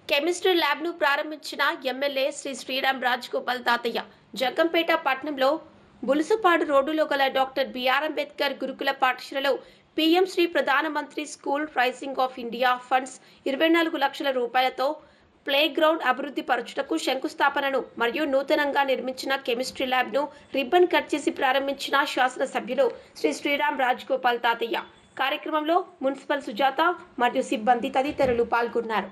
Chemistry lab ను ప్రారంభించిన MLA Shri Sriram Rajagopal తాతయ్య జగ్గంపేట పట్టణంలో బులుసుపాడు రోడ్డులో గల డాక్టర్ బిఆర్ అంబేద్కర్ గురుకుల పాఠశాలలో పీఎం శ్రీ ప్రధానమంత్రి school rising of India funds 24 లక్షల రూపాయలతో ప్లే గ్రౌండ్ అభివృద్ధి పరచుటకు శంకుస్థాపనను మరియు నూతనంగా నిర్మించిన కెమిస్ట్రీ ల్యాబ్ ను రిబ్బన్ కట్ చేసి ప్రారంభించిన శాసనసభ్యులు శ్రీ శ్రీరామ్ రాజగోపాల్ తాతయ్య. కార్యక్రమంలో మున్సిపల్ సుజాత మరియు సిబ్బంది తదితరులు పాల్గొన్నారు.